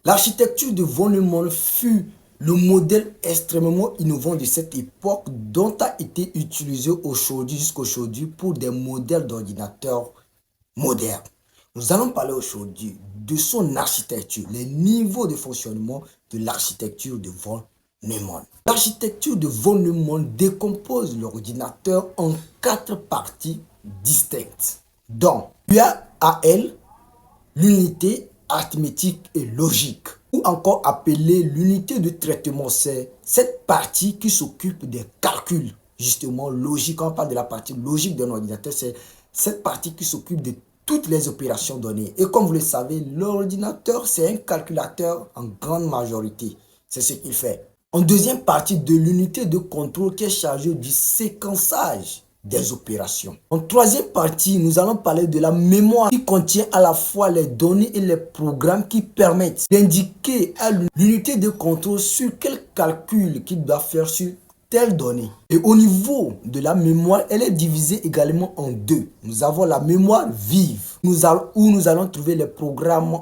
L'architecture de von Neumann fut le modèle extrêmement innovant de cette époque dont a été utilisé aujourd'hui jusqu'à aujourd'hui pour des modèles d'ordinateurs modernes. Nous allons parler aujourd'hui de son architecture, les niveaux de fonctionnement de l'architecture de von Neumann. L'architecture de von Neumann décompose l'ordinateur en 4 parties distinctes, dont l'UAL, l'unité arithmétique et logique, ou encore appelée l'unité de traitement. C'est cette partie qui s'occupe des calculs, justement logiques. Quand on parle de la partie logique d'un ordinateur, c'est cette partie qui s'occupe de toutes les opérations données. Et comme vous le savez, l'ordinateur, c'est un calculateur en grande majorité. C'est ce qu'il fait. En deuxième partie de l'unité de contrôle qui est chargée du séquençage des opérations. En troisième partie, nous allons parler de la mémoire qui contient à la fois les données et les programmes qui permettent d'indiquer à l'unité de contrôle sur quel calcul qu'il doit faire sur telle donnée. Et au niveau de la mémoire, elle est divisée également en deux. Nous avons la mémoire vive, où nous allons trouver les programmes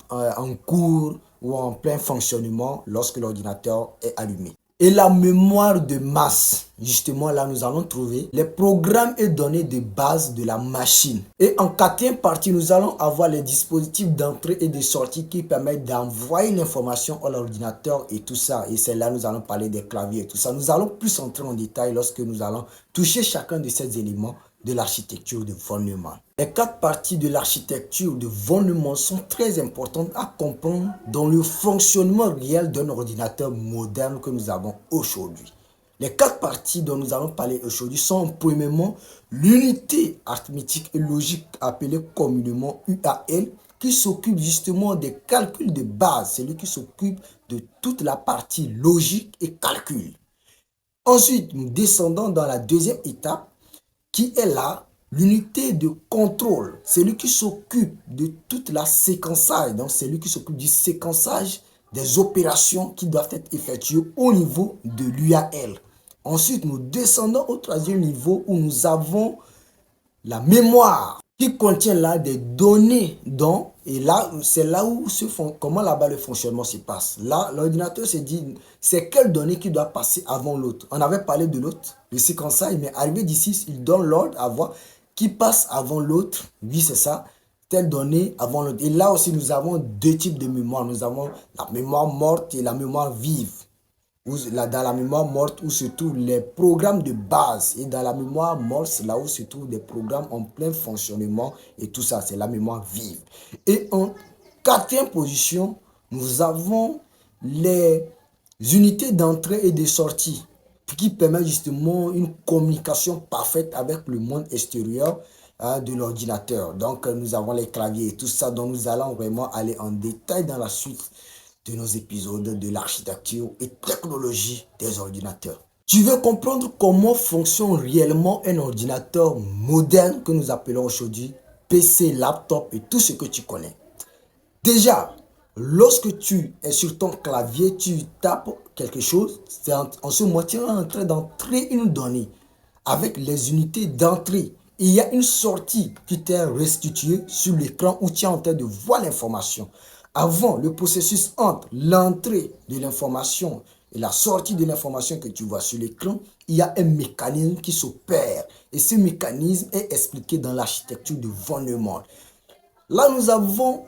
en cours ou en plein fonctionnement lorsque l'ordinateur est allumé. Et la mémoire de masse, justement là nous allons trouver les programmes et données de base de la machine. Et en quatrième partie, nous allons avoir les dispositifs d'entrée et de sortie qui permettent d'envoyer l'information à l'ordinateur et tout ça. Et c'est là nous allons parler des claviers et tout ça. Nous allons plus entrer en détail lorsque nous allons toucher chacun de ces éléments de l'architecture de von Neumann. Les 4 parties de l'architecture de von Neumann sont très importantes à comprendre dans le fonctionnement réel d'un ordinateur moderne que nous avons aujourd'hui. Les 4 parties dont nous allons parler aujourd'hui sont premièrement l'unité arithmétique et logique appelée communément UAL qui s'occupe justement des calculs de base, c'est lui qui s'occupe de toute la partie logique et calcul. Ensuite, nous descendons dans la deuxième étape qui est là, l'unité de contrôle. C'est lui qui s'occupe de toute la séquençage. Donc, c'est lui qui s'occupe du séquençage des opérations qui doivent être effectuées au niveau de l'UAL. Ensuite, nous descendons au troisième niveau où nous avons la mémoire qui contient là des données dont, et là, c'est là où comment là-bas le fonctionnement se passe. Là, l'ordinateur se dit, c'est quelle donnée qui doit passer avant l'autre. On avait parlé de l'autre, le séquençage, mais arrivé d'ici, il donne l'ordre à voir qui passe avant l'autre. Oui, c'est ça, telle donnée avant l'autre. Et là aussi, nous avons 2 types de mémoire. Nous avons la mémoire morte et la mémoire vive. Dans la mémoire morte où se trouvent les programmes de base et dans la mémoire morte c'est là où se trouvent des programmes en plein fonctionnement et tout ça c'est la mémoire vive. Et en quatrième position nous avons les unités d'entrée et de sortie qui permettent justement une communication parfaite avec le monde extérieur de l'ordinateur. Donc nous avons les claviers et tout ça dont nous allons vraiment aller en détail dans la suite de nos épisodes de l'architecture et technologie des ordinateurs. Tu veux comprendre comment fonctionne réellement un ordinateur moderne que nous appelons aujourd'hui PC, laptop et tout ce que tu connais. Déjà, lorsque tu es sur ton clavier, tu tapes quelque chose, en ce moment tu es en train d'entrer une donnée avec les unités d'entrée. Il y a une sortie qui t'est restituée sur l'écran où tu es en train de voir l'information. Avant le processus entre l'entrée de l'information et la sortie de l'information que tu vois sur l'écran, il y a un mécanisme qui s'opère. Et ce mécanisme est expliqué dans l'architecture de von Neumann. Là, nous avons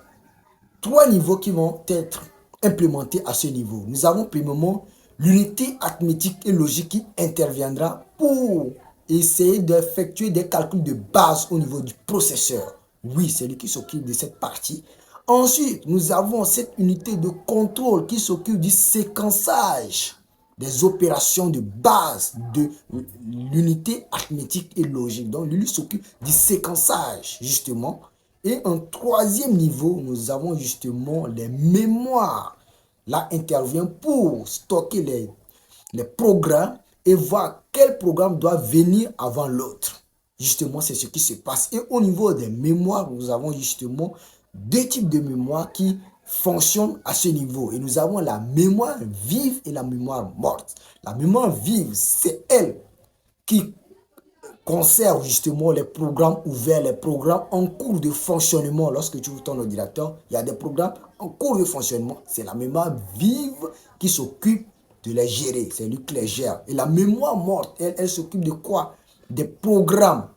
3 niveaux qui vont être implémentés à ce niveau. Nous avons premièrement l'unité arithmétique et logique qui interviendra pour essayer d'effectuer des calculs de base au niveau du processeur. Oui, c'est lui qui s'occupe de cette partie. Ensuite, nous avons cette unité de contrôle qui s'occupe du séquençage des opérations de base de l'unité arithmétique et logique. Donc, lui s'occupe du séquençage, justement. Et en troisième niveau, nous avons justement les mémoires. Là, intervient pour stocker les programmes et voir quel programme doit venir avant l'autre. Justement, c'est ce qui se passe. Et au niveau des mémoires, nous avons justement 2 types de mémoire qui fonctionnent à ce niveau. Et nous avons la mémoire vive et la mémoire morte. La mémoire vive, c'est elle qui conserve justement les programmes ouverts, les programmes en cours de fonctionnement. Lorsque tu ouvres ton ordinateur, il y a des programmes en cours de fonctionnement. C'est la mémoire vive qui s'occupe de les gérer. C'est lui qui les gère. Et la mémoire morte, elle s'occupe de quoi? Des programmes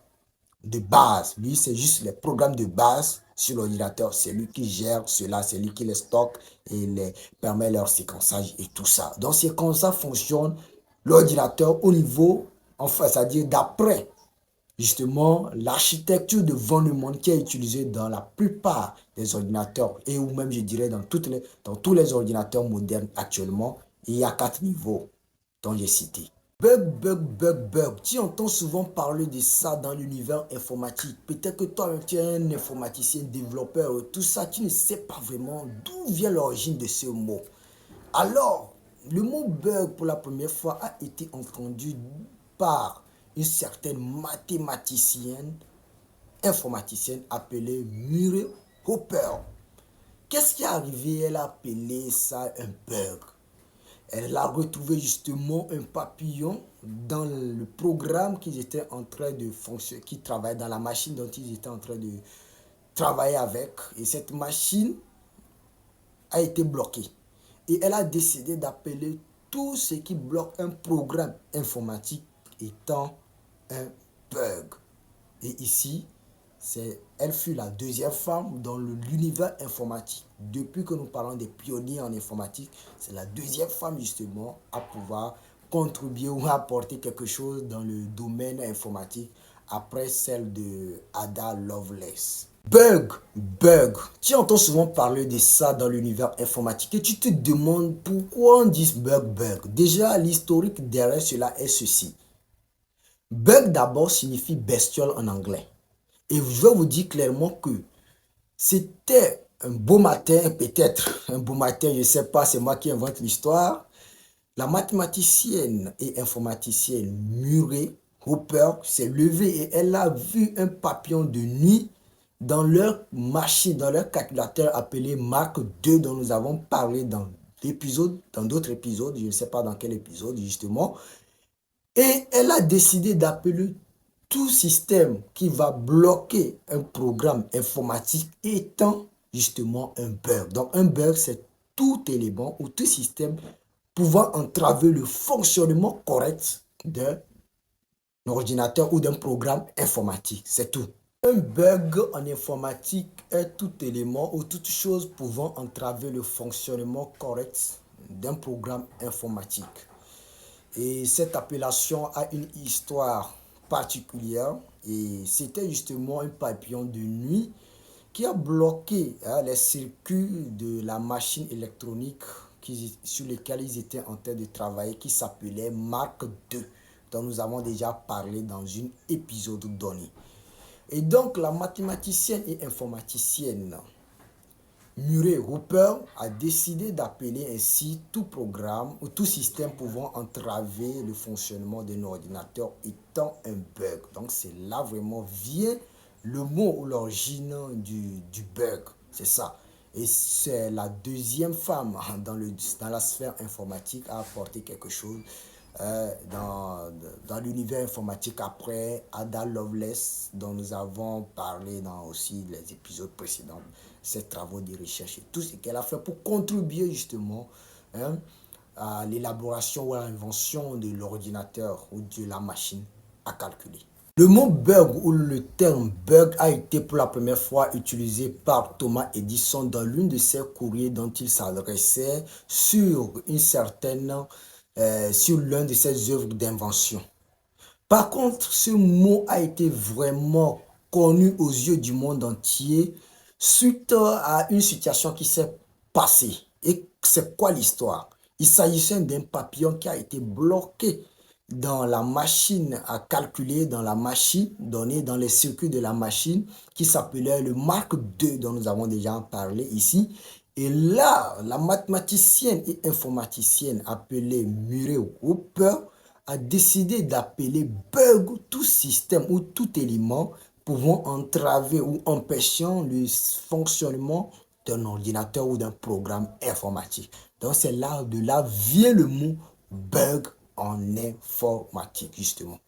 de base. Lui, c'est juste les programmes de base sur l'ordinateur. C'est lui qui gère cela, c'est lui qui les stocke et les permet leur séquençage et tout ça. Donc, c'est comme ça fonctionne l'ordinateur au niveau, enfin, c'est-à-dire d'après justement l'architecture de von Neumann qui est utilisée dans la plupart des ordinateurs et ou même je dirais dans tous les ordinateurs modernes actuellement. Il y a 4 niveaux dont j'ai cité. Bug, bug, bug, bug. Tu entends souvent parler de ça dans l'univers informatique. Peut-être que toi-même, tu es un informaticien, développeur, tout ça, tu ne sais pas vraiment d'où vient l'origine de ce mot. Alors, le mot bug pour la première fois a été entendu par une certaine mathématicienne, informaticienne appelée Murray Hopper. Qu'est-ce qui est arrivé? Elle a appelé ça un bug. Elle a retrouvé justement un papillon dans le programme qu'ils étaient en train de fonctionner, qui travaillait dans la machine dont ils étaient en train de travailler avec. Et cette machine a été bloquée. Et elle a décidé d'appeler tout ce qui bloque un programme informatique étant un bug. Et ici, elle fut la deuxième femme dans l'univers informatique. Depuis que nous parlons des pionniers en informatique, c'est la deuxième femme justement à pouvoir contribuer ou apporter quelque chose dans le domaine informatique après celle de Ada Lovelace. Bug, bug. Tu entends souvent parler de ça dans l'univers informatique et tu te demandes pourquoi on dit bug, bug. Déjà, l'historique derrière cela est ceci. Bug d'abord signifie bestiole en anglais. Et je vais vous dire clairement que c'était un beau matin, peut-être un beau matin, je ne sais pas, c'est moi qui invente l'histoire. La mathématicienne et informaticienne Murray Hopper s'est levée et elle a vu un papillon de nuit dans leur machine, dans leur calculateur appelé Mark II dont nous avons parlé dans d'autres épisodes, je ne sais pas dans quel épisode justement. Et elle a décidé d'appeler tout système qui va bloquer un programme informatique étant justement un bug. Donc un bug, c'est tout élément ou tout système pouvant entraver le fonctionnement correct d'un ordinateur ou d'un programme informatique. C'est tout. Un bug en informatique est tout élément ou toute chose pouvant entraver le fonctionnement correct d'un programme informatique. Et cette appellation a une histoire particulière et c'était justement un papillon de nuit qui a bloqué les circuits de la machine électronique sur lesquels ils étaient en train de travailler qui s'appelait Mark II dont nous avons déjà parlé dans un épisode donné. Et donc la mathématicienne et informaticienne Murray Hopper a décidé d'appeler ainsi tout programme ou tout système pouvant entraver le fonctionnement d'un ordinateur étant un bug. Donc c'est là vraiment vient le mot ou l'origine du bug. C'est ça. Et c'est la deuxième femme dans la sphère informatique à apporter quelque chose dans l'univers informatique après Ada Lovelace dont nous avons parlé dans aussi les épisodes précédents, ses travaux de recherche et tout ce qu'elle a fait pour contribuer justement à l'élaboration ou à l'invention de l'ordinateur ou de la machine à calculer. Le mot bug ou le terme bug a été pour la première fois utilisé par Thomas Edison dans l'une de ses courriers dont il s'adressait sur sur l'un de ses œuvres d'invention. Par contre, ce mot a été vraiment connu aux yeux du monde entier suite à une situation qui s'est passée. Et c'est quoi l'histoire? Il s'agissait d'un papillon qui a été bloqué dans la machine à calculer, dans la machine donnée dans les circuits de la machine qui s'appelait le Mark II dont nous avons déjà parlé ici. Et là, la mathématicienne et informaticienne appelée Murray Hopper a décidé d'appeler bug tout système ou tout élément pouvant entraver ou empêchant le fonctionnement d'un ordinateur ou d'un programme informatique. Donc c'est là, de là vient le mot bug en informatique justement.